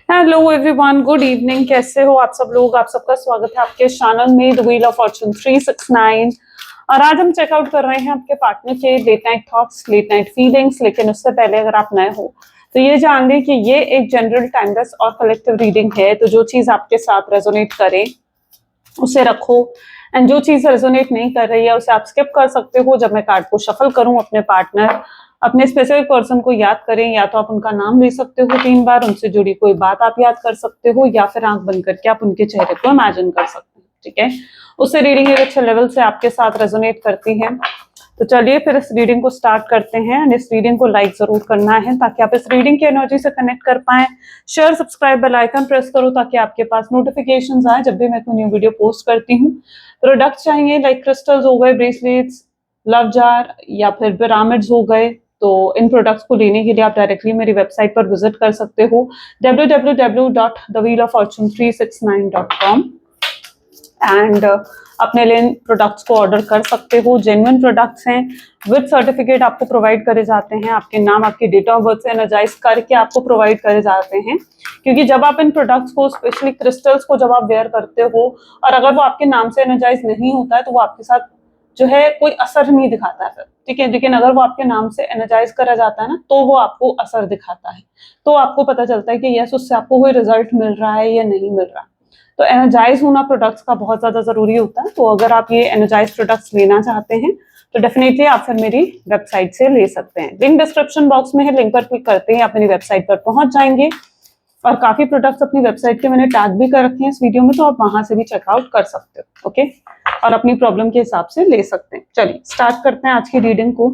Hello everyone, good evening. कैसे हो आप सब लोग? आप सबका स्वागत है आपके चैनल में द व्हील ऑफ फॉर्चून 369। और आज हम चेकआउट कर रहे हैं आपके पार्टनर के late night thoughts, late night feelings. लेकिन उससे पहले अगर आप नए हो तो ये जान लें कि ये एक जनरल, टाइमलेस और कलेक्टिव रीडिंग है। तो जो चीज आपके साथ रेजोनेट करे उसे रखो, एंड जो चीज रेजोनेट नहीं कर रही है उसे आप स्किप कर सकते हो। जब मैं कार्ड को शफल करूं, अपने स्पेसिफिक पर्सन को याद करें। या तो आप उनका नाम ले सकते हो 3 बार, उनसे जुड़ी कोई बात आप याद कर सकते हो, या फिर आंख बंद करके आप उनके चेहरे को इमेजिन कर सकते हो। ठीक है, उससे रीडिंग एक अच्छे लेवल से आपके साथ रेजोनेट करती है। तो चलिए फिर इस रीडिंग को स्टार्ट करते हैं। एंड इस रीडिंग को लाइक जरूर करना है ताकि आप इस रीडिंग की एनर्जी से कनेक्ट कर पाए। Share, subscribe, bell icon press करो ताकि आपके पास नोटिफिकेशंस आए जब भी मैं कोई न्यू वीडियो पोस्ट करती हूँ। प्रोडक्ट चाहिए लाइक क्रिस्टल्स हो गए, ब्रेसलेट्स, लव जार या फिर पिरामिड्स हो गए, तो इन प्रोडक्ट्स को लेने के लिए आप डायरेक्टली मेरी वेबसाइट पर विजिट कर सकते हो www.thewheeloffortune369.com एंड अपने लिए प्रोडक्ट्स को ऑर्डर कर सकते हो। जेन्युइन प्रोडक्ट्स हैं, विद सर्टिफिकेट आपको प्रोवाइड करे जाते हैं। आपके नाम, आपकी डेट ऑफ बर्थ से एनर्जाइज करके आपको प्रोवाइड करे जाते हैं। क्योंकि जब आप इन प्रोडक्ट्स को, स्पेशली क्रिस्टल्स को जब आप वेयर करते हो और अगर वो आपके नाम से एनर्जाइज नहीं होता है तो वो आपके साथ जो है कोई असर नहीं दिखाता है फिर। ठीक है, लेकिन अगर वो आपके नाम से एनर्जाइज करा जाता है ना तो वो आपको असर दिखाता है। तो आपको पता चलता है कि यस, उससे आपको कोई रिजल्ट मिल रहा है या नहीं मिल रहा। तो एनर्जाइज होना प्रोडक्ट्स का बहुत ज्यादा जरूरी होता है। तो अगर आप ये एनर्जाइज प्रोडक्ट्स लेना चाहते हैं तो डेफिनेटली आप फिर मेरी वेबसाइट से ले सकते हैं। लिंक डिस्क्रिप्शन बॉक्स में है, लिंक पर क्लिक करते ही आप मेरी वेबसाइट पर पहुंच जाएंगे। और काफी प्रोडक्ट्स अपनी वेबसाइट के मैंने टैग भी कर रखे हैं इस वीडियो में, तो आप वहां से भी चेकआउट कर सकते हो। ओके, और अपनी प्रॉब्लम के हिसाब से ले सकते हैं। चलिए स्टार्ट करते हैं आज की रीडिंग को।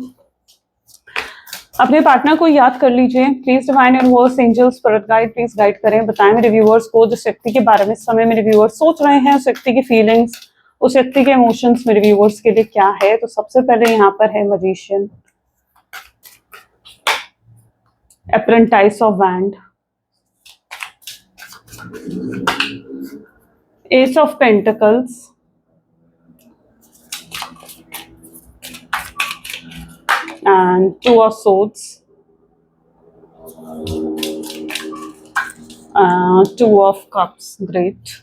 अपने पार्टनर को याद कर लीजिए। Please divine universe, angels, spirit guide please guide करें, बताएं मेरे व्यूअर्स को जिस व्यक्ति के बारे में इस समय मेरे व्यूअर्स सोच रहे हैं, उस व्यक्ति की फीलिंग्स, उस व्यक्ति के इमोशंस मेरे व्यूअर्स के लिए क्या है। तो सबसे पहले यहाँ पर है magician, apprentice of wand, S of pentacles, and two of swords, two of cups, great,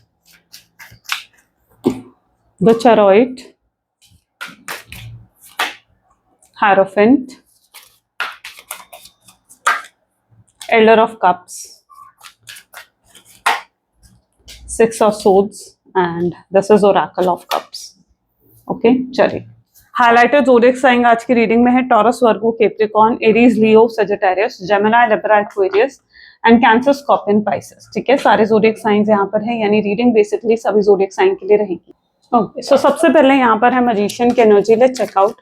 the chariot, hierophant, elder of cups, six of swords, and this is oracle of cups. Okay, चलिए highlighted zodiac sign आज की reading में है taurus, Virgo, Capricorn, Aries, Leo, Sagittarius, Gemini, Libra, Aquarius and cancer, scorpion, Pisces. ठीक है, सारे zodiac science यहाँ पर है, यानी रीडिंग बेसिकली सभी ज़ोडिएक साइन के लिए रहेगी। ओके, सो सबसे पहले यहाँ पर है मैजिशियन की एनर्जी। लेट्स चेकआउट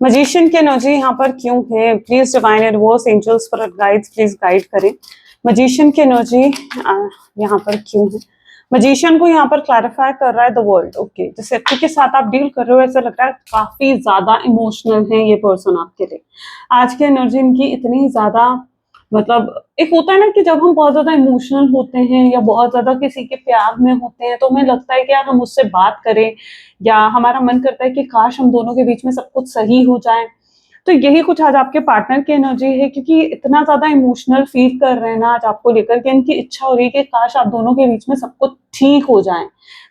मैजिशियन की एनर्जी यहाँ पर क्यों है। Please divine universe, angels, spirit guides please guide करें मैजिशियन की एनर्जी यहाँ पर क्यों है। मैजिशियन को यहाँ पर क्लैरिफाई कर रहा है द वर्ल्ड। ओके, जिस व्यक्ति के साथ आप डील कर रहे हो ऐसा लग रहा है काफी ज्यादा इमोशनल है ये पर्सन आपके लिए। आज की एनर्जी इनकी इतनी ज्यादा, मतलब एक होता है ना कि जब हम बहुत ज्यादा इमोशनल होते हैं या बहुत ज्यादा किसी के प्यार में होते हैं तो हमें लगता है कि यार हम उससे बात करें, या हमारा मन करता है कि काश हम दोनों के बीच में सब कुछ सही हो जाए। तो यही कुछ आज आपके पार्टनर की एनर्जी है, क्योंकि इतना ज्यादा इमोशनल फील कर रहे हैं ना आज आपको लेकर के, इनकी इच्छा हो रही है कि काश आप दोनों के बीच में सब कुछ ठीक हो जाए,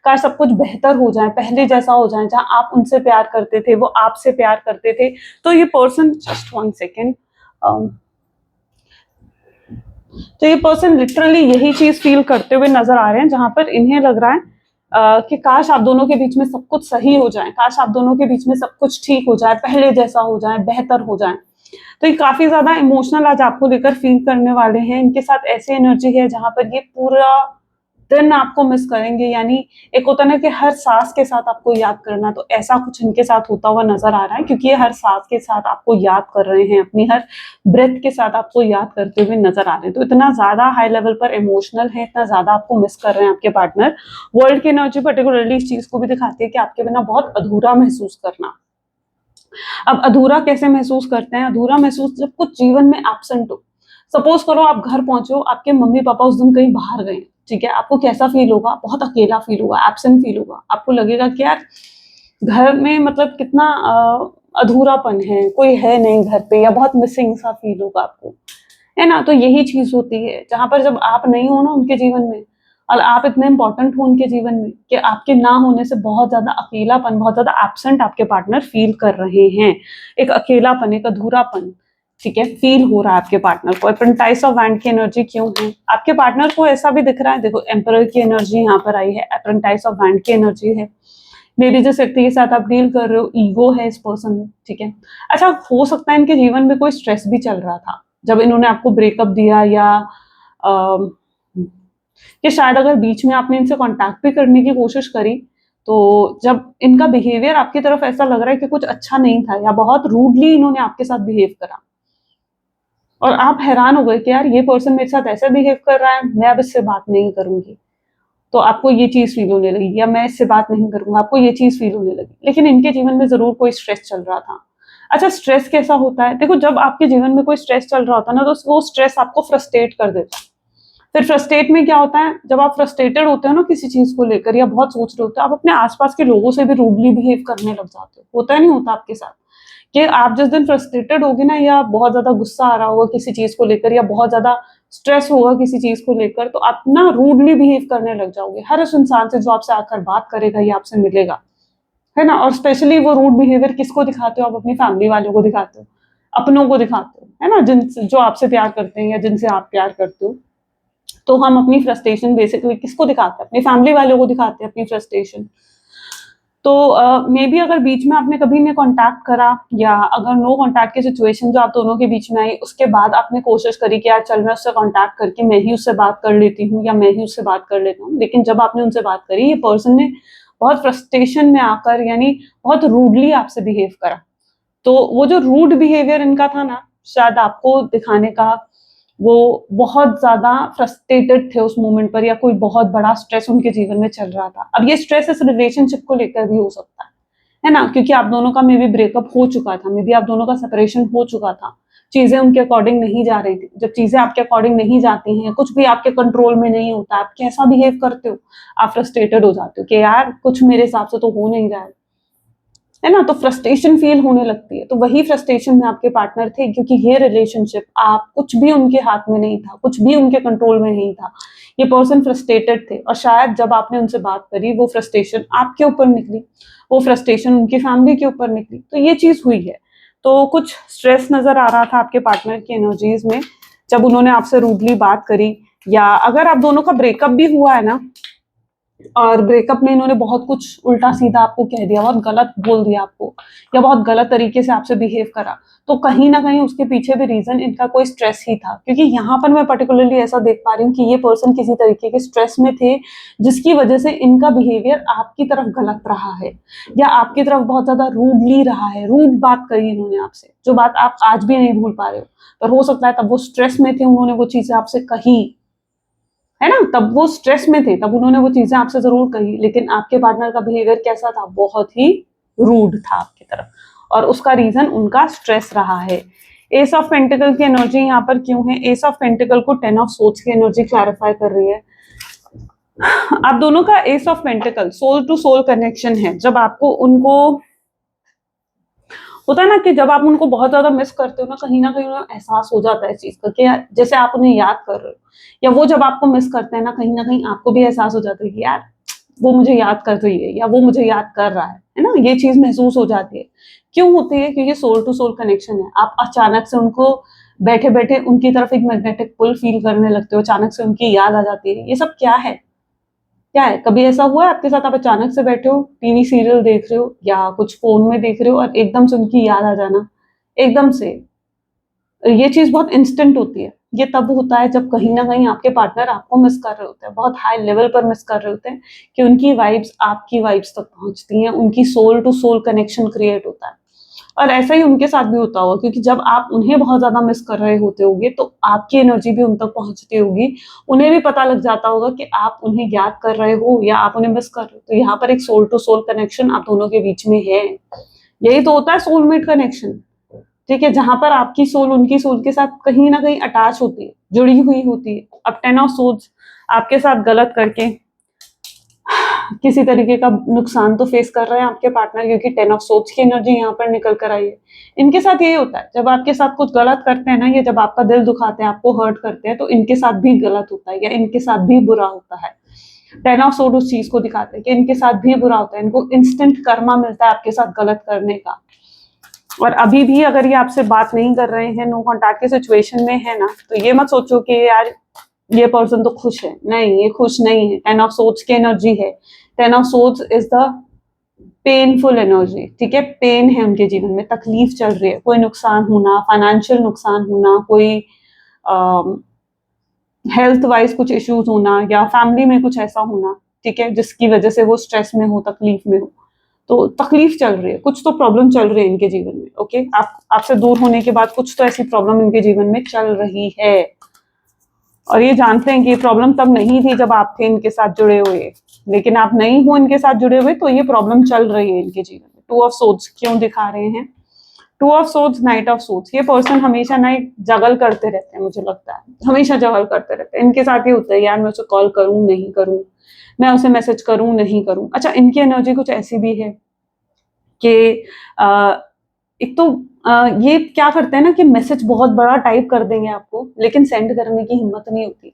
काश सब कुछ बेहतर हो जाए, पहले जैसा हो जाए, जहां आप उनसे प्यार करते थे वो आपसे प्यार करते थे। तो ये पर्सन, जस्ट 1 सेकेंड, तो ये पर्सन लिटरली यही चीज फील करते हुए नजर आ रहे हैं, जहां पर इन्हें लग रहा है कि काश आप दोनों के बीच में सब कुछ सही हो जाए, काश आप दोनों के बीच में सब कुछ ठीक हो जाए, पहले जैसा हो जाए, बेहतर हो जाए। तो ये काफी ज्यादा इमोशनल आज आपको लेकर फील करने वाले हैं। इनके साथ ऐसी एनर्जी है जहां पर ये पूरा दिन आपको मिस करेंगे। यानी एक होता है ना कि हर सांस के साथ आपको याद करना, तो ऐसा कुछ इनके साथ होता हुआ नजर आ रहा है, क्योंकि ये हर सांस के साथ आपको याद कर रहे हैं, अपनी हर ब्रेथ के साथ आपको याद करते हुए नजर आ रहे हैं। तो इतना ज्यादा हाई लेवल पर इमोशनल है, इतना ज्यादा आपको मिस कर रहे हैं आपके पार्टनर। वर्ल्ड की एनर्जी पर्टिकुलरली इस चीज को भी दिखाती है कि आपके बिना बहुत अधूरा महसूस करना। अब अधूरा कैसे महसूस करते हैं? अधूरा महसूस जब कुछ जीवन में एब्सेंट हो। सपोज करो आप घर पहुंचे हो, आपके मम्मी पापा उस दिन कहीं बाहर गए, ठीक है, आपको कैसा फील होगा? बहुत अकेला फील होगा, एब्सेंट फील होगा। आपको लगेगा कि यार घर में मतलब कितना अधूरापन है, कोई है नहीं घर पे, या बहुत मिसिंग सा फील होगा आपको। है ना। तो यही चीज होती है जहां पर जब आप नहीं हो ना उनके जीवन में, और आप इतने इंपॉर्टेंट हो उनके जीवन में कि आपके ना होने से बहुत ज्यादा अकेलापन, बहुत ज्यादा एब्सेंट आपके पार्टनर फील कर रहे हैं। एक अकेलापन, एक अधूरापन, ठीक है, फील हो रहा है आपके पार्टनर को। अप्रेंटाइज ऑफ वैंड की एनर्जी क्यों है आपके पार्टनर को, ऐसा भी दिख रहा है, देखो एम्परर की एनर्जी यहाँ पर आई है, अप्रेंटाइज ऑफ वैंड की एनर्जी है। मे बी जिस व्यक्ति के साथ आप डील कर रहे हो ईगो है इस पर्सन में, ठीक है। अच्छा, हो सकता है इनके जीवन में कोई स्ट्रेस भी चल रहा था जब इन्होंने आपको ब्रेकअप दिया, या कि शायद अगर बीच में आपने इनसे कांटेक्ट भी करने की कोशिश करी, तो जब इनका बिहेवियर आपकी तरफ ऐसा लग रहा है कि कुछ अच्छा नहीं था, या बहुत रूडली इन्होंने आपके साथ बिहेव करा, और आप हैरान हो गए कि यार ये पर्सन मेरे साथ ऐसा बिहेव कर रहा है, मैं अब इससे बात नहीं करूंगी, तो आपको ये चीज फील होने लगी, या मैं इससे बात नहीं करूंगा, आपको ये चीज फील होने लगी। लेकिन इनके जीवन में जरूर कोई स्ट्रेस चल रहा था। अच्छा, स्ट्रेस कैसा होता है, देखो जब आपके जीवन में कोई स्ट्रेस चल रहा होता है ना, तो वो स्ट्रेस आपको फ्रस्ट्रेट कर देता है। फिर फ्रस्ट्रेट में क्या होता है, जब आप फ्रस्ट्रेटेड होते हो ना किसी चीज को लेकर, या बहुत सोच रहे होते हो, आप अपने आसपास के लोगों से भी रूडली बिहेव करने लग जाते हो। होता है नहीं होता आपके साथ कि आप जिस दिन फ्रस्ट्रेटेड होगे ना, या बहुत ज्यादा गुस्सा आ रहा होगा किसी चीज को लेकर, या बहुत ज्यादा स्ट्रेस होगा किसी चीज को लेकर, तो आप ना रूडली बिहेव करने लग जाओगे हर उस इंसान से जो आपसे आकर बात करेगा या आपसे मिलेगा, है ना। और स्पेशली वो रूड बिहेवियर किसको दिखाते हो, आप अपनी फैमिली वालों को दिखाते हो, अपनों को दिखाते हो, है ना, जिन जो आपसे प्यार करते हैं या जिनसे आप प्यार करते हो। तो हम अपनी फ्रस्ट्रेशन बेसिकली किसको दिखाते हैं, अपनी फैमिली वालों को दिखाते हैं अपनी फ्रस्ट्रेशन। तो मे बी अगर बीच में आपने कभी ने कांटेक्ट करा, या अगर नो कांटेक्ट की सिचुएशन जो आप दोनों के बीच में आई, उसके बाद आपने कोशिश करी कि यार चल मैं उससे कांटेक्ट करके मैं ही उससे बात कर लेती हूँ, या मैं ही उससे बात कर लेता हूँ, लेकिन जब आपने उनसे बात करी, ये पर्सन ने बहुत फ्रस्ट्रेशन में आकर, यानी बहुत रूडली आपसे बिहेव करा। तो वो जो रूड बिहेवियर इनका था ना, शायद आपको दिखाने का, वो बहुत ज्यादा फ्रस्ट्रेटेड थे उस मोमेंट पर, या कोई बहुत बड़ा स्ट्रेस उनके जीवन में चल रहा था। अब ये स्ट्रेस इस रिलेशनशिप को लेकर भी हो सकता है ना, क्योंकि आप दोनों का मे बी ब्रेकअप हो चुका था, मे बी आप दोनों का सेपरेशन हो चुका था, चीजें उनके अकॉर्डिंग नहीं जा रही थी। जब चीजें आपके अकॉर्डिंग नहीं जाती हैं, कुछ भी आपके कंट्रोल में नहीं होता, आप कैसा बिहेव करते हो, आप फ्रस्ट्रेटेड हो जाते हो कि यार कुछ मेरे हिसाब से तो हो नहीं रहा है ना। तो फ्रस्ट्रेशन फील होने लगती है। तो वही फ्रस्ट्रेशन में आपके पार्टनर थे, क्योंकि ये रिलेशनशिप, आप कुछ भी उनके हाथ में नहीं था, कुछ भी उनके कंट्रोल में नहीं था, ये पर्सन फ्रस्ट्रेटेड थे। और शायद जब आपने उनसे बात करी, वो फ्रस्ट्रेशन आपके ऊपर निकली, वो फ्रस्ट्रेशन उनकी फैमिली के ऊपर निकली, तो ये चीज हुई है। तो कुछ स्ट्रेस नजर आ रहा था आपके पार्टनर की एनर्जीज में जब उन्होंने आपसे रूडली बात करी, या अगर आप दोनों का ब्रेकअप भी हुआ है ना, और ब्रेकअप में इन्होंने बहुत कुछ उल्टा सीधा आपको कह दिया, बहुत गलत बोल दिया आपको, या बहुत गलत तरीके से आपसे बिहेव करा, तो कहीं ना कहीं उसके पीछे भी रीजन इनका कोई स्ट्रेस ही था। क्योंकि यहाँ पर मैं पर्टिकुलरली ऐसा देख पा रही हूँ कि ये पर्सन किसी तरीके के स्ट्रेस में थे, जिसकी वजह से इनका बिहेवियर आपकी तरफ गलत रहा है, या आपकी तरफ बहुत ज्यादा रूडली रहा है, रूड बात करी इन्होंने आपसे, जो बात आप आज भी नहीं भूल पा रहे हो। पर हो सकता है तब वो स्ट्रेस में थे, उन्होंने वो चीजें आपसे कही, है ना, तब वो स्ट्रेस में थे, तब उन्होंने वो चीजें आपसे जरूर कही। लेकिन आपके पार्टनर का बिहेवियर कैसा था, बहुत ही रूड था आपकी तरफ, और उसका रीजन उनका स्ट्रेस रहा है। एस ऑफ पेंटिकल की एनर्जी यहाँ पर क्यों है, एस ऑफ पेंटिकल को 10 ऑफ सोर्ड्स की एनर्जी क्लैरिफाई कर रही है। आप दोनों का ace of pentacle soul to soul connection है। जब आपको उनको होता है ना कि जब आप उनको बहुत ज्यादा मिस करते हो ना कहीं उन्हें एहसास हो जाता है इस चीज का कि यार जैसे आप उन्हें याद कर रहे हो, या वो जब आपको मिस करते हैं ना कहीं आपको भी एहसास हो जाता है कि यार वो मुझे याद कर रही है, या वो मुझे याद कर रहा है ना, ये चीज महसूस हो जाती है। क्यों होती है, क्योंकि सोल टू सोल कनेक्शन है। आप अचानक से उनको बैठे बैठे उनकी तरफ एक मैग्नेटिक पुल फील करने लगते हो, अचानक से उनकी याद आ जाती है। ये सब क्या है, क्या है, कभी ऐसा हुआ है आपके साथ, आप अचानक से बैठे हो टीवी सीरियल देख रहे हो या कुछ फोन में देख रहे हो, और एकदम से उनकी याद आ जाना, एकदम से। ये चीज बहुत इंस्टेंट होती है। ये तब होता है जब कहीं ना कहीं आपके पार्टनर आपको मिस कर रहे होते हैं, बहुत हाई लेवल पर मिस कर रहे होते हैं, कि उनकी वाइब्स आपकी वाइब्स तक पहुंचती हैं, उनकी soul to soul connection create होता है। और ऐसा ही उनके साथ भी होता होगा, क्योंकि जब आप उन्हें बहुत ज्यादा मिस कर रहे होते होगे, तो आपकी एनर्जी भी उन तक पहुंचती होगी। उन्हें भी पता लग जाता होगा कि आप उन्हें याद कर रहे हो या आप उन्हें मिस कर रहे हो। तो यहाँ पर एक सोल टू सोल कनेक्शन आप दोनों के बीच में है। यही तो होता है सोलमेट कनेक्शन, ठीक है, जहां पर आपकी सोल उनकी सोल के साथ कहीं ना कहीं अटैच होती है, जुड़ी हुई होती है। अब 10 ऑफ सोल्स आपके साथ गलत करके किसी तरीके का नुकसान तो फेस कर रहे हैं आपके पार्टनर, क्योंकि 10 ऑफ सोर्ड्स की एनर्जी यहाँ पर निकल कर आई है। इनके साथ यही होता है, जब आपके साथ कुछ गलत करते हैं ना, ये जब आपका दिल दुखाते हैं, आपको हर्ट करते हैं, तो इनके साथ भी गलत होता है या इनके साथ भी बुरा होता है। 10 ऑफ सोर्ड उस चीज को दिखाते हैं कि इनके साथ भी बुरा होता है, इनको इंस्टेंट कर्मा मिलता है आपके साथ गलत करने का। और अभी भी अगर ये आपसे बात नहीं कर रहे हैं, नो कॉन्टैक्ट की सिचुएशन में है ना, तो ये मत सोचो कि यार ये पर्सन तो खुश है, नहीं, ये खुश नहीं है। 10 ऑफ सोर्ड्स की एनर्जी है। 10 of swords is the painful energy, ठीक है, पेन है उनके जीवन में, तकलीफ चल रही है, कोई नुकसान होना, फाइनेंशियल नुकसान होना, कोई हेल्थ वाइज कुछ इश्यूज होना, या फैमिली में कुछ ऐसा होना, ठीक है, जिसकी वजह से वो स्ट्रेस में हो, तकलीफ में हो। तो तकलीफ चल रही है, कुछ तो प्रॉब्लम चल रही है इनके जीवन में। ओके, आपसे दूर होने के बाद कुछ तो ऐसी प्रॉब्लम इनके जीवन में चल रही है, और ये जानते हैं कि ये प्रॉब्लम तब नहीं थी जब आप थे इनके साथ जुड़े हुए, लेकिन आप नहीं हो इनके साथ जुड़े हुए, तो ये प्रॉब्लम चल रही है इनके जीवन में। 2 ऑफ सोर्ड्स क्यों दिखा रहे हैं? 2 of swords, night of swords. ये पर्सन हमेशा ना एक जगल करते रहते हैं, मुझे लगता है हमेशा जगल करते रहते हैं। इनके साथ ये होता है, यार मैं उसे कॉल करूं नहीं करूं, मैं उसे मैसेज करूं नहीं करूं। अच्छा, इनकी एनर्जी कुछ ऐसी भी है कि एक तो ये क्या करते हैं ना कि मैसेज बहुत बड़ा टाइप कर देंगे आपको, लेकिन सेंड करने की हिम्मत नहीं होती।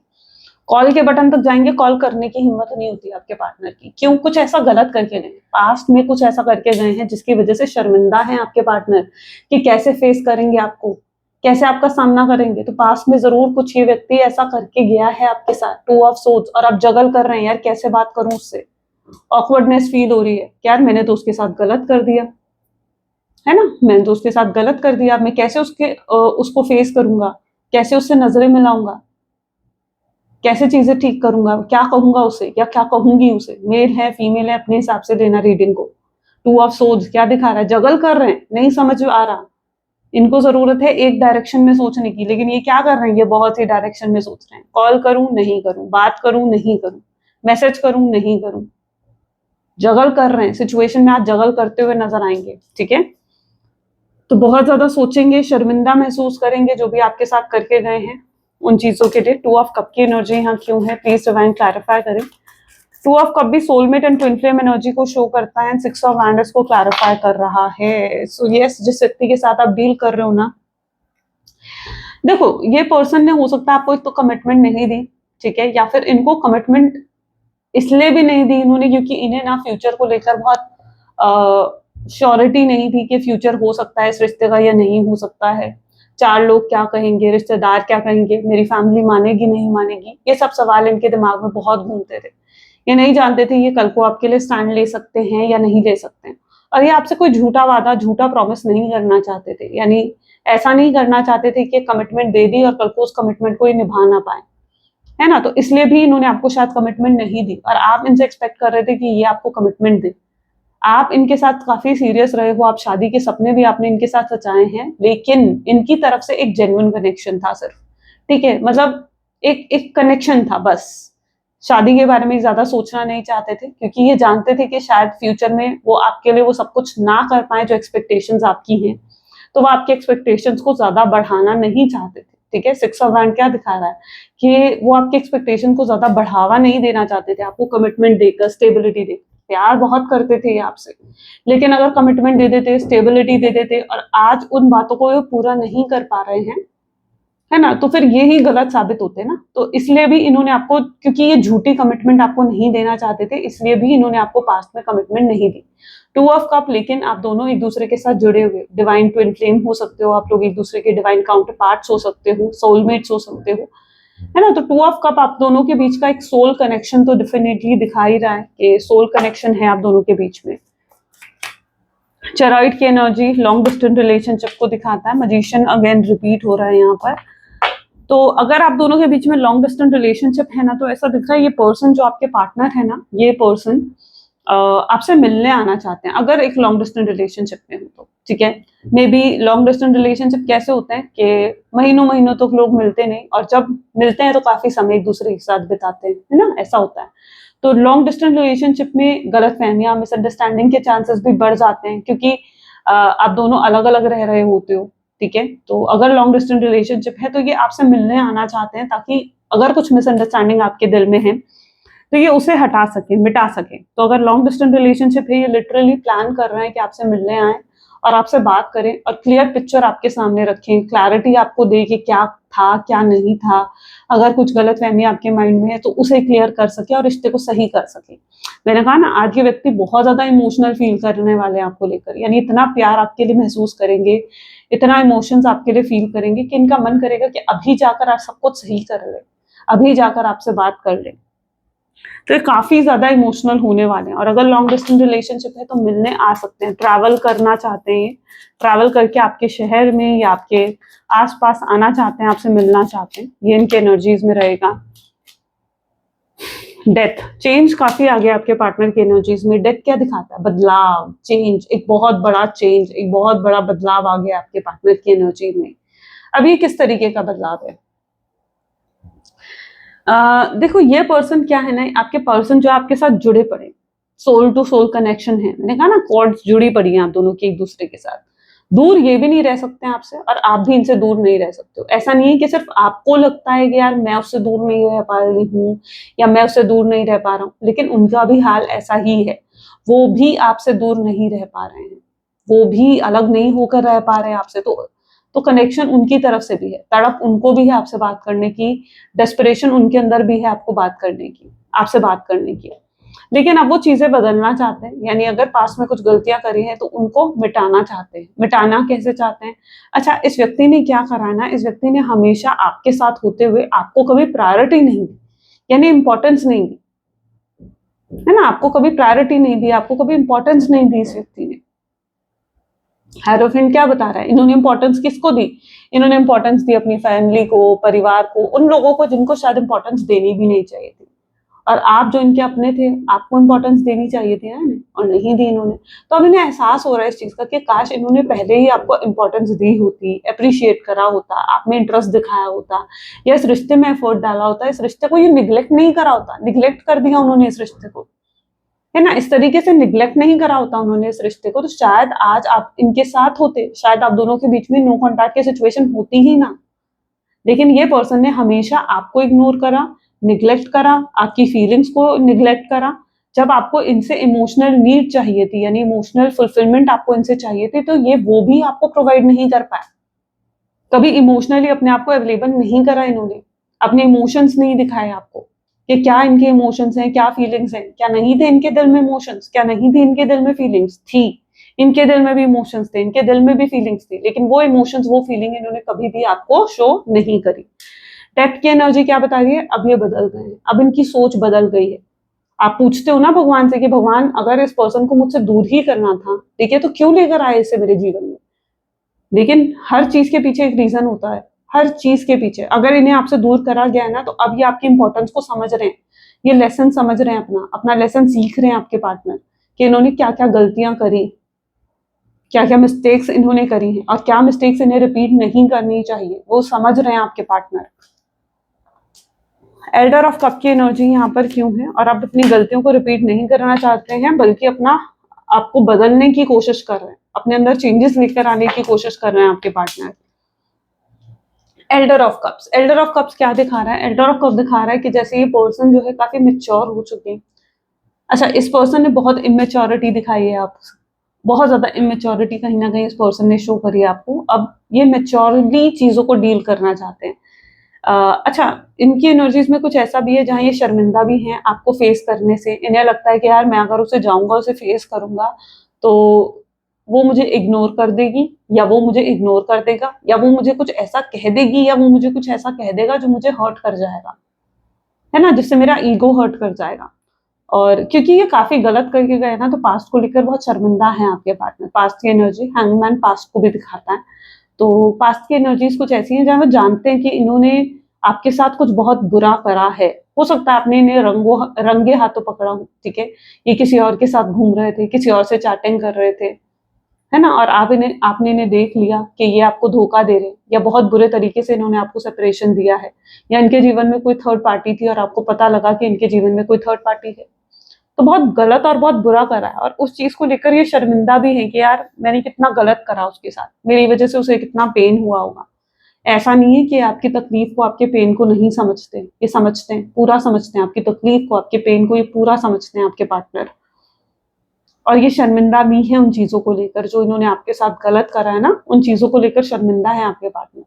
कॉल के बटन तक जाएंगे, कॉल करने की हिम्मत नहीं होती आपके पार्टनर की। क्यों? कुछ ऐसा गलत करके गए, पास्ट में कुछ ऐसा करके गए हैं जिसकी वजह से शर्मिंदा है आपके पार्टनर कि कैसे फेस करेंगे आपको, कैसे आपका सामना करेंगे। तो पास्ट में जरूर कुछ ये व्यक्ति ऐसा करके गया है आपके साथ। 2 ऑफ सोर्ड्स, और आप जगल कर रहे हैं, यार कैसे बात करूं उससे, ऑकवर्डनेस फील हो रही है, यार मैंने तो उसके साथ गलत कर दिया है ना, मैंने तो उसके साथ गलत कर दिया, मैं कैसे उसको फेस करूंगा, कैसे उससे नजरें मिलाऊंगा, कैसे चीजें ठीक करूंगा, क्या कहूंगा उसे या क्या कहूंगी उसे। मेल है फीमेल है, अपने हिसाब से देना रीडिंग को। 2 ऑफ सोर्ड्स क्या दिखा रहा है? जगल कर रहे हैं, नहीं समझ आ रहा। इनको जरूरत है एक डायरेक्शन में सोचने की, लेकिन ये क्या कर रहे हैं, ये बहुत ही डायरेक्शन में सोच रहे हैं। कॉल करूं नहीं करूं, बात करूं नहीं करूं, मैसेज करूं नहीं करूं, जगल कर रहे हैं। सिचुएशन में आज जगल करते हुए नजर आएंगे, ठीक है। तो बहुत ज्यादा सोचेंगे, शर्मिंदा महसूस करेंगे जो भी आपके साथ करके गए हैं उन चीजों के लिए। 2 ऑफ कप की एनर्जी यहाँ क्यों है, प्लीज डिवाइन क्लैरिफाई करें। 2 ऑफ कप भी soulmate and twin flame energy को शो करता है, 6 ऑफ वैंडस को क्लैरिफाई कर रहा है। सो यस, जिस व्यक्ति के साथ आप डील कर रहे हो ना, देखो ये पर्सन ने हो सकता है आपको एक तो कमिटमेंट नहीं दी, ठीक है, या फिर इनको कमिटमेंट इसलिए भी नहीं दी इन्होंने क्योंकि इन्हें ना फ्यूचर को लेकर बहुत श्योरिटी नहीं थी कि फ्यूचर हो सकता है इस रिश्ते का या नहीं हो सकता है। 4 लोग क्या कहेंगे, रिश्तेदार क्या कहेंगे, मेरी फैमिली मानेगी नहीं मानेगी, ये सब सवाल इनके दिमाग में बहुत घूमते थे। ये नहीं जानते थे ये कल को आपके लिए स्टैंड ले सकते हैं या नहीं ले सकते हैं। और ये आपसे कोई झूठा वादा, झूठा प्रॉमिस नहीं करना चाहते थे, यानी ऐसा नहीं करना चाहते थे कि कमिटमेंट दे दी और कल को उस कमिटमेंट को ये निभा ना पाए, है ना। तो इसलिए भी इन्होंने आपको शायद कमिटमेंट नहीं दी, और आप इनसे एक्सपेक्ट कर रहे थे कि ये आपको कमिटमेंट दे। आप इनके साथ काफी सीरियस रहे हो, आप शादी के सपने भी आपने इनके साथ सजाए हैं, लेकिन इनकी तरफ से एक जेन्युइन कनेक्शन था सिर्फ, ठीक है, मतलब एक कनेक्शन था बस। शादी के बारे में ज्यादा सोचना नहीं चाहते थे, क्योंकि ये जानते थे कि शायद फ्यूचर में वो आपके लिए वो सब कुछ ना कर पाए जो एक्सपेक्टेशंस आपकी हैं, तो वो आपके एक्सपेक्टेशंस को ज्यादा बढ़ाना नहीं चाहते थे, ठीक है। 6 ऑफ वैंड क्या दिखा रहा है कि वो आपके एक्सपेक्टेशन को ज्यादा बढ़ावा नहीं देना चाहते थे, आपको कमिटमेंट देकर, स्टेबिलिटी देकर। प्यार बहुत करते थे ये आपसे, लेकिन अगर कमिटमेंट दे देते, स्टेबिलिटी दे देते, और आज उन बातों को वो पूरा नहीं कर पा रहे हैं, है ना, तो फिर ये ही गलत साबित होते ना। तो इसलिए भी इन्होंने आपको, क्योंकि ये झूठी कमिटमेंट आपको नहीं देना चाहते थे, इसलिए भी इन्होंने आपको पास्ट में कमिटमेंट नहीं दी। 2 ऑफ कप, लेकिन आप दोनों एक दूसरे के साथ जुड़े हुए, डिवाइन ट्विन फ्लेम हो सकते हो आप लोग, एक दूसरे के डिवाइन काउंटर पार्ट्स हो सकते हो, सोलमेट्स हो सकते हो, है ना। तो 2 ऑफ कप आप दोनों के बीच का एक सोल कनेक्शन तो डेफिनेटली दिखा ही रहा है कि सोल कनेक्शन है आप दोनों के बीच में। चराइड की एनर्जी लॉन्ग डिस्टेंस रिलेशनशिप को दिखाता है। मजिशियन अगेन रिपीट हो रहा है यहाँ पर। तो अगर आप दोनों के बीच में लॉन्ग डिस्टेंस रिलेशनशिप है ना, तो ऐसा दिख रहा है ये पर्सन जो आपके पार्टनर है ना, ये पर्सन आपसे मिलने आना चाहते हैं, अगर एक लॉन्ग डिस्टेंस रिलेशनशिप में हो तो, ठीक है। May be long distance relationship कैसे होते हैं कि महीनों महीनों तक लोग मिलते नहीं, और जब मिलते हैं तो काफी समय एक दूसरे के साथ बिताते हैं, है ना, ऐसा होता है। तो लॉन्ग डिस्टेंस रिलेशनशिप में गलत फहमियां, मिसअंडरस्टैंडिंग के चांसेस भी बढ़ जाते हैं, क्योंकि आप दोनों अलग अलग रह रहे होते हो, ठीक है। तो अगर लॉन्ग डिस्टेंस रिलेशनशिप है तो ये आपसे मिलने आना चाहते हैं, ताकि अगर कुछ मिसअंडरस्टैंडिंग आपके दिल में है तो ये उसे हटा सके, मिटा सके। तो अगर लॉन्ग डिस्टेंस रिलेशनशिप है, ये लिटरली प्लान कर रहे हैं कि आपसे मिलने आए और आपसे बात करें और क्लियर पिक्चर आपके सामने रखें, क्लैरिटी आपको दे कि क्या था क्या नहीं था, अगर कुछ गलतफहमी आपके माइंड में है तो उसे क्लियर कर सके और रिश्ते को सही कर सके। मैंने कहा ना, आज ये व्यक्ति बहुत ज्यादा इमोशनल फील करने वाले हैं आपको लेकर, यानी इतना प्यार आपके लिए महसूस करेंगे, इतना इमोशंस आपके लिए फील करेंगे कि इनका मन करेगा कि अभी जाकर आप सब कुछ सही कर ले, अभी जाकर आपसे बात कर ले। तो ये काफी ज्यादा इमोशनल होने वाले हैं। और अगर लॉन्ग डिस्टेंस रिलेशनशिप है तो मिलने आ सकते हैं, ट्रैवल करना चाहते हैं, ट्रैवल करके आपके शहर में या आपके आसपास आना चाहते हैं, आपसे मिलना चाहते हैं, ये इनके एनर्जीज में रहेगा। डेथ, चेंज काफी आ गया आपके पार्टनर की एनर्जीज में। डेथ क्या दिखाता है? बदलाव, चेंज, एक बहुत बड़ा चेंज, एक बहुत बड़ा बदलाव आ गया आपके पार्टनर की एनर्जी में। अब ये किस तरीके का बदलाव है? देखो, ये पर्सन क्या है ना, आपके पर्सन जो आपके साथ जुड़े पड़े, सोल टू सोल कनेक्शन है। मैंने कहा ना, कॉर्ड्स जुड़ी पड़ी हैं आप दोनों की एक दूसरे के साथ। दूर ये भी नहीं रह सकते हैं आपसे और आप भी इनसे दूर नहीं रह सकते हो। ऐसा नहीं है कि सिर्फ आपको लगता है कि यार मैं उससे दूर नहीं रह पा रही हूँ या मैं उससे दूर नहीं रह पा रहा हूँ, लेकिन उनका भी हाल ऐसा ही है। वो भी आपसे दूर नहीं रह पा रहे हैं, वो भी अलग नहीं होकर रह पा रहे हैं आपसे। तो कनेक्शन उनकी तरफ से भी है, तड़प उनको भी है आपसे बात करने की, डेस्परेशन उनके अंदर भी है आपको बात करने की, आपसे बात करने की। लेकिन अब वो चीजें बदलना चाहते हैं, यानी अगर पास्ट में कुछ गलतियां करी हैं तो उनको मिटाना चाहते हैं। मिटाना कैसे चाहते हैं? अच्छा, इस व्यक्ति ने क्या करा है ना, इस व्यक्ति ने हमेशा आपके साथ होते हुए आपको कभी प्रायोरिटी नहीं दी, यानी इंपॉर्टेंस नहीं दी, है ना, आपको कभी प्रायोरिटी नहीं दी, आपको कभी इंपॉर्टेंस नहीं दी इस व्यक्ति ने। हेरोफिन क्या बता रहा है? इन्होंने इंपॉर्टेंस किसको दी? इन्होंने इंपॉर्टेंस दी अपनी फैमिली को, परिवार को, उन लोगों को जिनको शायद इंपॉर्टेंस देनी भी नहीं चाहिए थी। और आप जो इनके अपने थे, आपको इंपॉर्टेंस देनी चाहिए थी ना इन्हें, और नहीं दी इन्होंने। तो अब इन्हें एहसास हो रहा है इस चीज का कि काश इन्होंने पहले ही आपको इंपॉर्टेंस दी होती, अप्रिशिएट करा होता, आप में इंटरेस्ट दिखाया होता, या इस रिश्ते में एफर्ट डाला होता, इस रिश्ते को ये निग्लेक्ट नहीं करा होता। निग्लेक्ट कर दिया उन्होंने इस रिश्ते को, है ना, इस तरीके से निग्लेक्ट नहीं करा होता उन्होंने इस रिश्ते को, तो शायद आज आप इनके साथ होते, शायद आप दोनों के बीच में नो कॉन्टैक्ट की सिचुएशन होती ही ना। लेकिन ये पर्सन ने हमेशा आपको इग्नोर करा, निग्लेक्ट करा, आपकी फीलिंग्स को निग्लेक्ट करा। जब आपको इनसे इमोशनल नीड चाहिए थी, यानी इमोशनल फुलफिलमेंट आपको इनसे चाहिए थी, तो ये वो भी आपको प्रोवाइड नहीं कर पाए। कभी इमोशनली अपने आप को अवेलेबल नहीं करा इन्होंने, अपने इमोशंस नहीं दिखाए आपको कि क्या इनके इमोशंस हैं, क्या फीलिंग्स हैं। क्या नहीं थे इनके दिल में इमोशंस? क्या नहीं थी इनके दिल में फीलिंग्स? थी। इनके दिल में भी इमोशंस थे, इनके दिल में भी फीलिंग्स थी, लेकिन वो इमोशंस, वो फीलिंग इन्होंने कभी भी आपको शो नहीं करी। डेप्थ की एनर्जी क्या बता रही है? अब ये बदल गए हैं, अब इनकी सोच बदल गई है। आप पूछते हो ना भगवान से कि भगवान, अगर इस पर्सन को मुझसे दूर ही करना था, ठीक है, तो क्यों लेकर आए इसे मेरे जीवन में? लेकिन हर चीज के पीछे एक रीजन होता है, हर चीज के पीछे। अगर इन्हें आपसे दूर करा गया है ना, तो अब ये आपकी इंपॉर्टेंस को समझ रहे हैं, ये लेसन समझ रहे हैं, अपना अपना लेसन सीख रहे हैं आपके पार्टनर, कि इन्होंने क्या क्या गलतियां करी, क्या क्या मिस्टेक्स इन्होंने करी हैं और क्या मिस्टेक्स इन्हें रिपीट नहीं करनी चाहिए, वो समझ रहे हैं आपके पार्टनर। एल्डर ऑफ कप की एनर्जी यहाँ पर क्यों है? और आप अपनी गलतियों को रिपीट नहीं करना चाहते हैं, बल्कि अपना आपको बदलने की कोशिश कर रहे हैं, अपने अंदर चेंजेस लेकर आने की कोशिश कर रहे हैं आपके partner. Elder of cups, Elder of cups क्या दिखा रहा है? एल्डर ऑफ कप दिखा रहा है कि जैसे ये पर्सन जो है काफी मेच्योर हो चुके हैं। अच्छा, इस पर्सन ने बहुत इमेच्योरिटी दिखाई है, आप बहुत ज्यादा इमेच्योरिटी कहीं ना कहीं इस पर्सन ने शो करी है आपको। अब ये मेच्योरली चीजों को डील करना चाहते हैं। अच्छा, इनकी एनर्जीज में कुछ ऐसा भी है जहाँ ये शर्मिंदा भी हैं आपको फेस करने से। इन्हें लगता है कि यार मैं अगर उसे जाऊंगा, उसे फेस करूंगा, तो वो मुझे इग्नोर कर देगी, या वो मुझे इग्नोर कर देगा, या वो मुझे कुछ ऐसा कह देगी, या वो मुझे कुछ ऐसा कह देगा जो मुझे हर्ट कर जाएगा, है ना, जिससे मेरा ईगो हर्ट कर जाएगा। और क्योंकि ये काफी गलत करके गए ना, तो पास्ट को लेकर बहुत शर्मिंदा है आपके पार्टनर। पास्ट की एनर्जी, हैंगमैन पास्ट को भी दिखाता है। तो पास्ट की एनर्जीज कुछ ऐसी हैं जहां वो जानते हैं कि इन्होंने आपके साथ कुछ बहुत बुरा करा है। हो सकता है आपने इन्हें रंगे हाथों पकड़ा हो, ठीक है, ये किसी और के साथ घूम रहे थे, किसी और से चैटिंग कर रहे थे, है ना, और आपने इन्हें देख लिया कि ये आपको धोखा दे रहे हैं, या बहुत बुरे तरीके से इन्होंने आपको सेपरेशन दिया है, या इनके जीवन में कोई थर्ड पार्टी थी और आपको पता लगा कि इनके जीवन में कोई थर्ड पार्टी है। तो बहुत गलत और बहुत बुरा करा है, और उस चीज को लेकर ये शर्मिंदा भी है कि यार मैंने कितना गलत करा उसके साथ, मेरी वजह से उसे कितना पेन हुआ होगा, ऐसा नहीं है कि आपकी तकलीफ को, आपके पेन को नहीं समझते, ये समझते हैं, पूरा समझते हैं आपकी तकलीफ को, आपके पेन को, ये पूरा समझते हैं आपके पार्टनर। और ये शर्मिंदा भी है उन चीजों को लेकर जो इन्होंने आपके साथ गलत करा है ना, उन चीजों को लेकर शर्मिंदा है आपके पार्टनर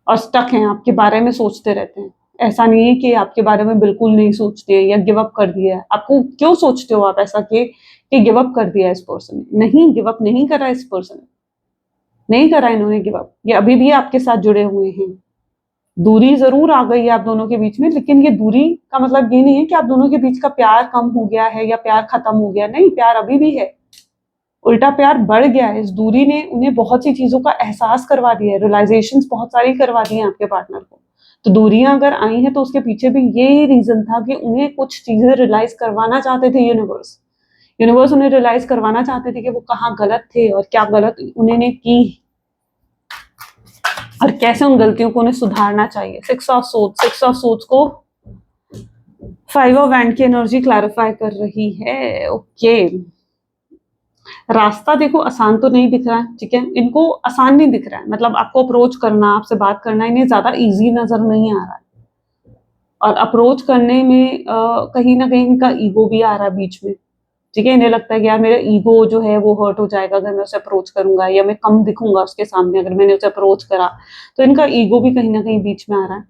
और स्टक हैं, आपके बारे में सोचते रहते हैं। ऐसा नहीं है कि आपके बारे में बिल्कुल नहीं सोचते हैं या गिव अप कर दिया है। आपको क्यों सोचते हो आप ऐसा कि गिव अप कर दिया है इस पर्सन ने? नहीं, गिव अप नहीं करा इस पर्सन ने, नहीं करा इन्होंने गिव अप। ये अभी भी आपके साथ जुड़े हुए हैं। दूरी जरूर आ गई है आप दोनों के बीच में, लेकिन ये दूरी का मतलब ये नहीं है कि आप दोनों के बीच का प्यार कम हो गया है या प्यार खत्म हो गया। नहीं, प्यार अभी भी है, उल्टा प्यार बढ़ गया है। इस दूरी ने उन्हें बहुत सी चीजों का एहसास करवा दिया है, रियलाइजेशंस बहुत सारी करवा दी हैं आपके पार्टनर को। तो दूरियां अगर आई हैं तो उसके पीछे भी यही रीजन था कि उन्हें कुछ चीजें रियलाइज करवाना चाहते थे यूनिवर्स। यूनिवर्स उन्हें रियलाइज करवाना चाहते थे कि वो कहाँ गलत थे और क्या गलत उन्होंने की और कैसे उन गलतियों को उन्हें सुधारना चाहिए। सिक्स ऑफ सोर्ड्स को फाइव ऑफ वैंड की एनर्जी क्लैरिफाई कर रही है। ओके, रास्ता देखो आसान तो नहीं दिख रहा है, ठीक है, इनको आसान नहीं दिख रहा है, मतलब आपको अप्रोच करना, आपसे बात करना इन्हें ज्यादा इजी नजर नहीं आ रहा है। और अप्रोच करने में कहीं ना कहीं इनका ईगो भी आ रहा है बीच में, ठीक है। इन्हें लगता है कि यार मेरा ईगो जो है वो हर्ट हो जाएगा अगर मैं उसे अप्रोच करूंगा, या मैं कम दिखूंगा उसके सामने अगर मैंने उसे अप्रोच करा। तो इनका ईगो भी कहीं ना कहीं बीच में आ रहा है।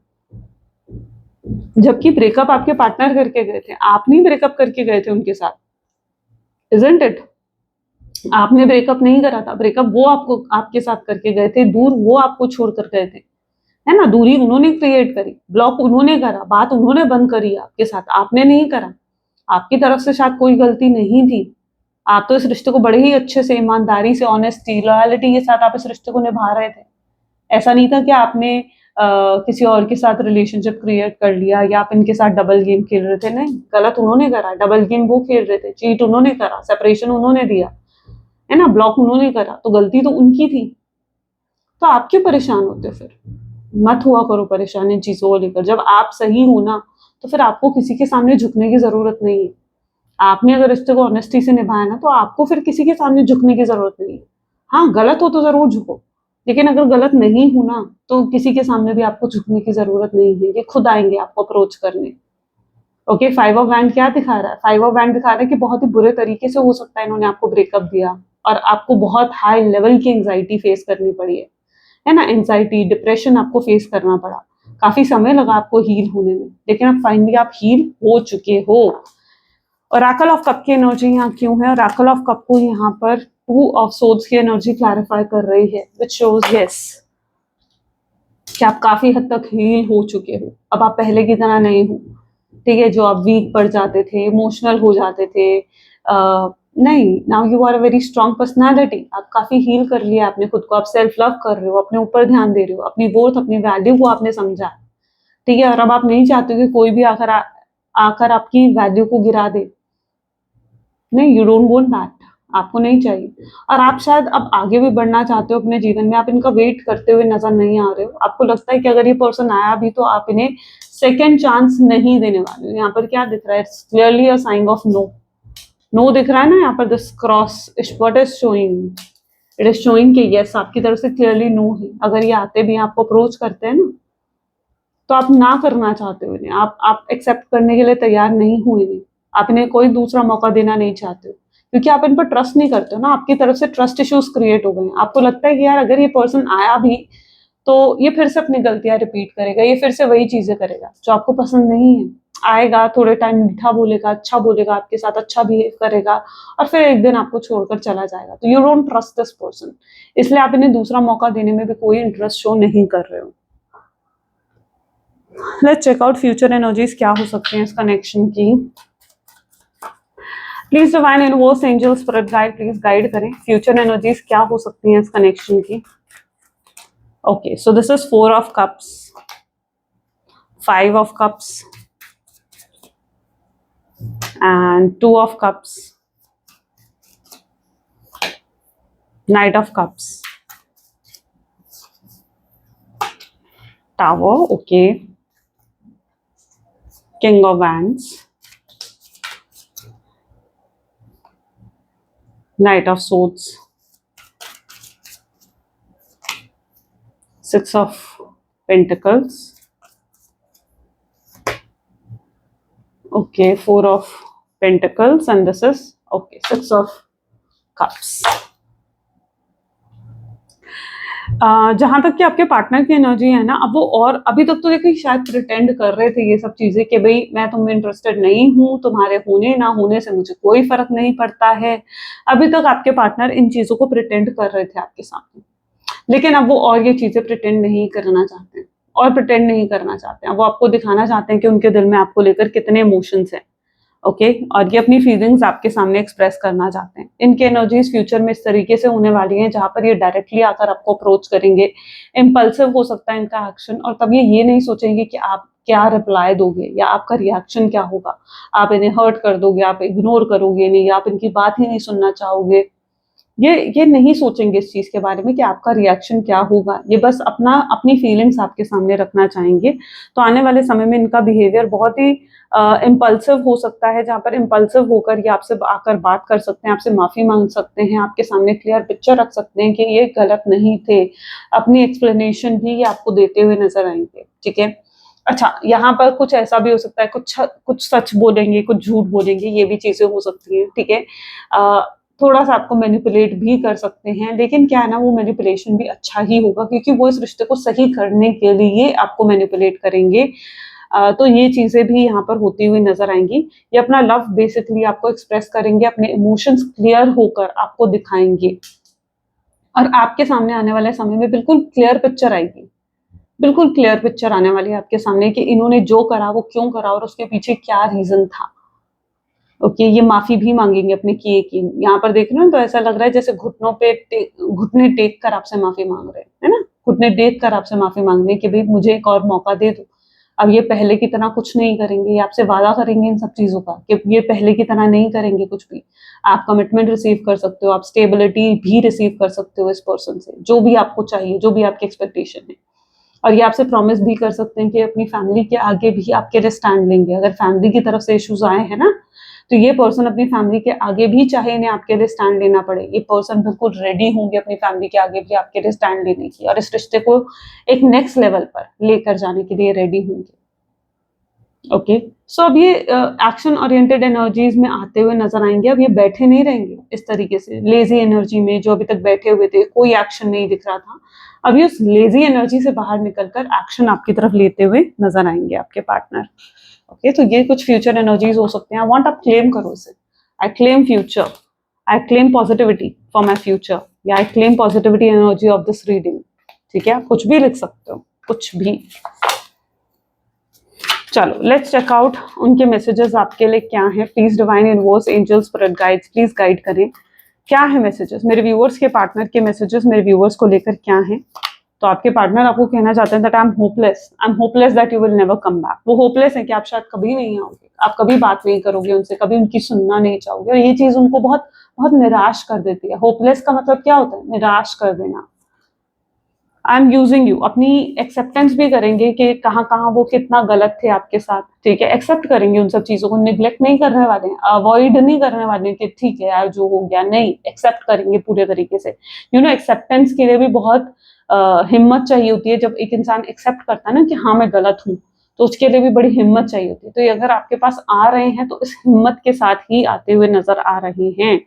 जबकि ब्रेकअप आपके पार्टनर करके गए थे, आप नहीं ब्रेकअप करके गए थे उनके साथ, इजंट इट? आपने ब्रेकअप नहीं करा था, ब्रेकअप वो आपको आपके साथ करके गए थे, दूर वो आपको छोड़कर गए थे, है ना। दूरी उन्होंने क्रिएट करी, ब्लॉक उन्होंने करा, बात उन्होंने बंद करी आपके साथ, आपने नहीं करा। आपकी तरफ से शायद कोई गलती नहीं थी। आप तो इस रिश्ते को बड़े ही अच्छे से, ईमानदारी से, ऑनेस्टी, लॉयलिटी के साथ आप इस रिश्ते को निभा रहे थे। ऐसा नहीं था कि आपने किसी और के साथ रिलेशनशिप क्रिएट कर लिया या आप इनके साथ डबल गेम खेल रहे थे। नहीं, गलत उन्होंने करा, डबल गेम वो खेल रहे थे, चीट उन्होंने करा, सेपरेशन उन्होंने दिया, है ना, ब्लॉक उन्होंने करा, तो गलती तो उनकी थी। तो आप क्यों परेशान होते? फिर मत हुआ करो परेशान इन चीजों को लेकर। जब आप सही हो ना, तो फिर आपको किसी के सामने झुकने की जरूरत नहीं है। आपने अगर रिश्ते को ऑनेस्टी से निभाया ना, तो आपको फिर किसी के सामने झुकने की जरूरत नहीं है। हाँ, गलत हो तो जरूर झुको, लेकिन अगर गलत नहीं हो ना, तो किसी के सामने भी आपको झुकने की जरूरत नहीं है, ये खुद आएंगे आपको अप्रोच करने। ओके, फाइव ऑफ वैंड क्या दिखा रहा है? फाइव ऑफ वैंड दिखा रहा है कि बहुत ही बुरे तरीके से हो सकता है इन्होंने आपको ब्रेकअप दिया और आपको बहुत हाई लेवल की एंजाइटी फेस करनी पड़ी है ना। एंजाइटी, डिप्रेशन आपको फेस करना पड़ा, काफी समय लगा आपको हील होने में, लेकिन अब फाइनली आप हील हो चुके हो। ओरेकल ऑफ कप की एनर्जी यहाँ क्यों है? ओरेकल ऑफ कप को यहाँ पर टू ऑफ सोर्ड्स की एनर्जी क्लैरिफाई कर रही है, व्हिच शोज यस कि आप काफी हद तक हील हो चुके हो। अब आप पहले की तरह नहीं हो, ठीक है। जो आप वीक पड़ जाते थे, इमोशनल हो जाते थे, नहीं, now you are a very strong personality. आप काफी हील कर लिया आपने खुद को, आप सेल्फ लव कर रहे हो, अपने ऊपर ध्यान दे रहे हो, अपनी वर्थ, अपनी वैल्यू को आपने समझा, ठीक है। और अब आप नहीं चाहते कि कोई भी आकर आपकी वैल्यू को गिरा दे। नहीं, यू डोंट वांट दैट, आपको नहीं चाहिए। और आप शायद अब आगे भी बढ़ना चाहते हो अपने जीवन में, आप इनका वेट करते हुए नजर नहीं आ रहे हो। आपको लगता है कि अगर ये पर्सन आया भी तो आप इन्हें सेकेंड चांस नहीं देने वाले हो। यहाँ पर क्या दिख रहा है? It's clearly a sign of no. No दिख रहा है ना यहाँ पर, this cross is what is showing, it is showing कि यस आपकी तरफ से क्लियरली नो है। अगर ये आते भी आपको अप्रोच करते हैं ना, तो आप ना करना चाहते हो इन्हें, आप एक्सेप्ट करने के लिए तैयार नहीं हुए इन्हें, आप इन्हें कोई दूसरा मौका देना नहीं चाहते हो, क्योंकि आप इन पर ट्रस्ट नहीं करते हो ना। आपकी तरफ से ट्रस्ट इश्यूज क्रिएट हो गए हैं। आपको लगता है कि यार अगर ये पर्सन आया भी तो ये फिर से अपनी गलतियां रिपीट करेगा, ये फिर से वही चीजें करेगा जो आपको पसंद नहीं है। आएगा, थोड़े टाइम मीठा बोलेगा, अच्छा बोलेगा आपके साथ, अच्छा बिहेव करेगा, और फिर एक दिन आपको छोड़कर चला जाएगा। तो you don't trust this person, इसलिए आप इन्हें दूसरा मौका देने में भी कोई इंटरेस्ट शो नहीं कर रहे हो। Let's check out future energies क्या हो सकते हैं इस कनेक्शन की। Please divine universe, angel, spirit guide, please guide करें फ्यूचर एनर्जीज क्या हो सकती हैं इस कनेक्शन की। Okay, so this is four of cups, five of cups and two of cups, knight of cups, tower, okay, king of wands, knight of swords, 6 of Pentacles. Okay, 4 of Pentacles, and this is okay, 6 of Cups. जहां तक कि आपके partner की energy है ना, अब वो और अभी तक तो देखिए शायद प्रिटेंड कर रहे थे ये सब चीजें कि भाई मैं तुम में इंटरेस्टेड नहीं हूँ, तुम्हारे होने ना होने से मुझे कोई फर्क नहीं पड़ता है। अभी तक आपके पार्टनर इन चीजों को प्रिटेंड कर रहे थे आपके सामने, लेकिन अब वो और ये चीजें प्रिटेंड नहीं करना चाहते हैं और प्रिटेंड नहीं करना चाहते हैं। वो आपको दिखाना चाहते हैं कि उनके दिल में आपको लेकर कितने इमोशंस हैं। ओके और ये अपनी फीलिंग्स आपके सामने एक्सप्रेस करना चाहते हैं। इनकी एनर्जीज फ्यूचर में इस तरीके से होने वाली हैं जहां पर ये डायरेक्टली आकर आपको अप्रोच करेंगे। इम्पल्सिव हो सकता है इनका एक्शन, और तब ये नहीं सोचेंगे कि आप क्या रिप्लाई दोगे या आपका रिएक्शन क्या होगा। आप इन्हें हर्ट कर दोगे, आप इग्नोर करोगे इन्हें, या आप इनकी बात ही नहीं सुनना चाहोगे। ये नहीं सोचेंगे इस चीज के बारे में कि आपका रिएक्शन क्या होगा। ये बस अपनी फीलिंग्स आपके सामने रखना चाहेंगे। तो आने वाले समय में इनका बिहेवियर बहुत ही इम्पल्सिव हो सकता है, जहां पर इम्पल्सिव होकर ये आपसे आकर बात कर सकते हैं, आपसे माफी मांग सकते हैं, आपके सामने क्लियर पिक्चर रख सकते हैं कि ये गलत नहीं थे। अपनी एक्सप्लेनेशन भी ये आपको देते हुए नजर आएंगे। ठीक है, अच्छा यहाँ पर कुछ ऐसा भी हो सकता है, कुछ सच बोलेंगे, कुछ झूठ बोलेंगे, ये भी चीजें हो सकती हैं। ठीक है, थोड़ा सा आपको मैनिपुलेट भी कर सकते हैं, लेकिन क्या है ना, वो मैनिपुलेशन भी अच्छा ही होगा क्योंकि वो इस रिश्ते को सही करने के लिए आपको मैनिपुलेट करेंगे। तो ये चीजें भी यहाँ पर होती हुई नजर आएंगी। ये अपना लव बेसिकली आपको एक्सप्रेस करेंगे, अपने इमोशंस क्लियर होकर आपको दिखाएंगे, और आपके सामने आने वाले समय में बिल्कुल क्लियर पिक्चर आएगी। बिल्कुल क्लियर पिक्चर आने वाली है आपके सामने कि इन्होंने जो करा वो क्यों करा और उसके पीछे क्या रीजन था। ओके, ये माफी भी मांगेंगे अपने किए की। यहाँ पर देख रहे हो तो ऐसा लग रहा है जैसे घुटने टेक कर आपसे माफी मांग रहे हैं, है ना। घुटने टेक कर आपसे माफी मांग रहे हैं कि भाई मुझे एक और मौका दे दो। अब ये पहले की तरह कुछ नहीं करेंगे, ये आपसे वादा करेंगे इन सब चीजों का कि ये पहले की तरह नहीं करेंगे कुछ भी। आप कमिटमेंट रिसीव कर सकते हो, आप स्टेबिलिटी भी रिसीव कर सकते हो इस पर्सन से, जो भी आपको चाहिए, जो भी आपकी एक्सपेक्टेशन है। और ये आपसे प्रॉमिस भी कर सकते हैं कि अपनी फैमिली के आगे भी आपके लिए स्टैंड लेंगे। अगर फैमिली की तरफ से इश्यूज आए हैं ना, तो ये पर्सन अपनी फैमिली के आगे भी, चाहे इन्हें आपके लिए स्टैंड लेना पड़े, ये पर्सन बिल्कुल रेडी होंगे अपनी फैमिली के आगे भी आपके लिए स्टैंड लेने की, और इस रिश्ते को एक नेक्स्ट लेवल पर लेकर जाने के लिए रेडी होंगे। ओके, सो अब ये एक्शन ओरिएंटेड एनर्जीज में आते हुए नजर आएंगे। अब ये बैठे नहीं रहेंगे इस तरीके से लेजी एनर्जी में, जो अभी तक बैठे हुए थे, कोई एक्शन नहीं दिख रहा था। अभी उस लेजी एनर्जी से बाहर निकलकर एक्शन आपकी तरफ लेते हुए नजर आएंगे आपके पार्टनर। ओके, तो ये कुछ फ्यूचर एनर्जीज हो सकते हैं। आई वांट आप क्लेम करो इसे। I claim future, I claim positivity for my future, या I claim positivity energy of this reading. ठीक है, आप कुछ भी लिख सकते हो, कुछ भी। चलो लेट्स चेक आउट उनके मैसेजेस आपके लिए क्या हैं। Please divine universe, angels, spirit guides, please guide करें क्या है मैसेजेस। मेरे व्यूअर्स के पार्टनर के मैसेजेस मेरे व्यूअर्स को लेकर क्या हैं। तो आपके पार्टनर आपको कहना चाहते हैं that I am hopeless that you will never come back. वो होपलेस है कि आप शायद कभी नहीं आओगे, आप कभी बात नहीं करोगे उनसे, कभी उनकी सुनना नहीं चाहोगे, और ये चीज उनको बहुत बहुत निराश कर देती है। होपलेस का मतलब क्या होता है? निराश कर देना। आई एम यूजिंग यू, अपनी एक्सेप्टेंस भी करेंगे कि कहाँ कहाँ वो कितना गलत थे आपके साथ। ठीक है, एक्सेप्ट करेंगे उन सब चीजों को, निग्लेक्ट नहीं करने वाले हैं, अवॉइड नहीं करने वाले हैं कि ठीक है यार जो हो गया, नहीं, एक्सेप्ट करेंगे पूरे तरीके से। एक्सेप्टेंस के लिए भी बहुत हिम्मत चाहिए होती है। जब एक इंसान एक्सेप्ट करता है ना कि हाँ मैं गलत हूँ, तो उसके लिए भी बड़ी हिम्मत चाहिए होती है। तो ये अगर आपके पास आ रहे हैं तो इस हिम्मत के साथ ही आते हुए नजर आ रहे हैं।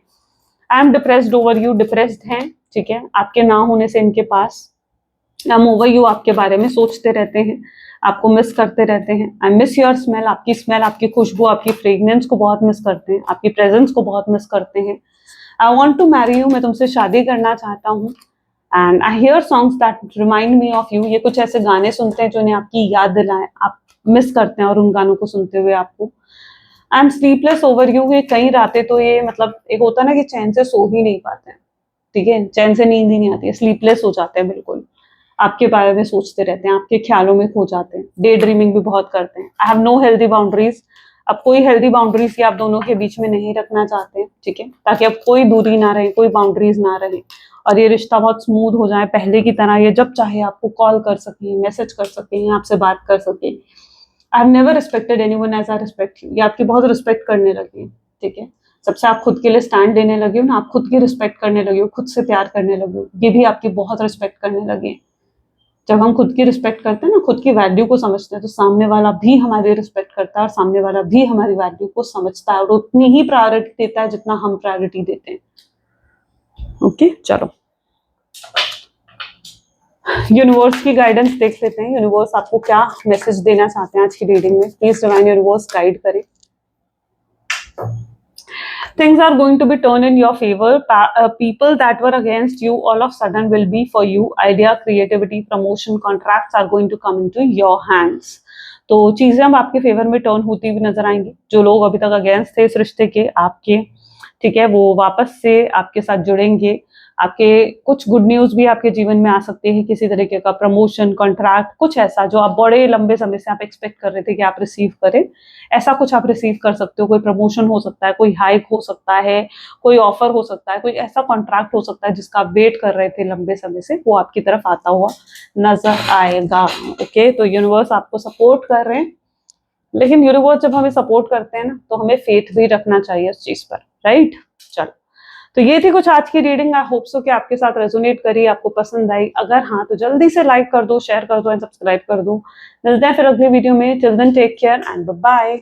I am depressed over you, depressed हैं। ठीक है, आपके ना होने से इनके पास। आई एम ओवर यू, आपके बारे में सोचते रहते हैं, आपको मिस करते रहते हैं। आई मिस योर स्मेल, आपकी स्मेल, आपकी खुशबू, आपकी फ्रेग्रेंस को बहुत मिस करते हैं, आपकी प्रेजेंस को बहुत मिस करते हैं। I want to marry you, मैं तुमसे शादी करना चाहता हूँ। And I hear songs that remind me of you, ये कुछ ऐसे गाने सुनते हैं जो इन्हें आपकी याद दिलाएं, आप मिस करते हैं और उन गानों को सुनते हुए आपको। I am sleepless over you, ये कई रातें तो ये मतलब एक होता है ना कि चैन से सो ही नहीं पाते हैं। ठीक है, चैन से नींद ही नहीं आती है, स्लीपलेस हो जाते हैं, बिल्कुल आपके बारे में सोचते रहते हैं, आपके ख्यालों में खो जाते हैं, डे ड्रीमिंग भी बहुत करते हैं। I have no healthy boundaries, अब कोई हेल्दी बाउंड्रीज आप दोनों के बीच में नहीं रखना चाहते हैं। ठीक है, ताकि अब कोई दूरी ना रहे, कोई बाउंड्रीज ना रहे, और ये रिश्ता बहुत स्मूथ हो जाए, पहले की तरह ये जब चाहे आपको कॉल कर सकें, मैसेज कर सकें, आपसे बात कर सकें। I have never respected anyone as I respect you, ये आपकी बहुत रिस्पेक्ट करने लगे। ठीक है, सबसे आप खुद के लिए स्टैंड लेने लगे हो ना, आप खुद की रिस्पेक्ट करने लगे हो, खुद से प्यार करने लगे हो, ये भी आपकी बहुत रिस्पेक्ट करने लगे। जब हम खुद की रिस्पेक्ट करते हैं ना, खुद की वैल्यू को समझते हैं, तो सामने वाला भी हमारी रिस्पेक्ट करता है और सामने वाला भी हमारी वैल्यू को समझता है और उतनी ही प्रायोरिटी देता है जितना हम प्रायोरिटी देते हैं। ओके चलो यूनिवर्स की गाइडेंस देख लेते हैं। यूनिवर्स आपको क्या मैसेज देना चाहते हैं आज की रीडिंग में। प्लीज डिवाइन यूनिवर्स गाइड करें। Things are going to be turned in your favor. People that were against you all of a sudden will be for you. Idea, creativity, promotion, contracts are going to come into your hands. तो चीजें अब आपके favour में turn होती हुई नजर आएंगी। जो लोग अभी तक अगेंस्ट थे इस रिश्ते के आपके, ठीक है, वो वापस से आपके साथ जुड़ेंगे। आपके कुछ गुड न्यूज भी आपके जीवन में आ सकते हैं, किसी तरीके का प्रमोशन, कॉन्ट्रैक्ट, कुछ ऐसा जो आप बड़े लंबे समय से आप एक्सपेक्ट कर रहे थे कि आप रिसीव करें, ऐसा कुछ आप रिसीव कर सकते हो। कोई प्रमोशन हो सकता है, कोई हाइक हो सकता है, कोई ऑफर हो सकता है, कोई ऐसा कॉन्ट्रैक्ट हो सकता है जिसका आप वेट कर रहे थे लंबे समय से, वो आपकी तरफ आता हुआ नजर आएगा। ओके तो यूनिवर्स आपको सपोर्ट कर रहे हैं, लेकिन यूनिवर्स जब हमें सपोर्ट करते हैं ना, तो हमें फेथ भी रखना चाहिए उस चीज पर, राइट। चलो तो ये थी कुछ आज की रीडिंग। आई होप सो कि आपके साथ रेजोनेट करी, आपको पसंद आई। अगर हाँ तो जल्दी से लाइक कर दो, शेयर कर दो एंड सब्सक्राइब कर दो। मिलते हैं फिर अगले वीडियो में। Till then take care and bye bye.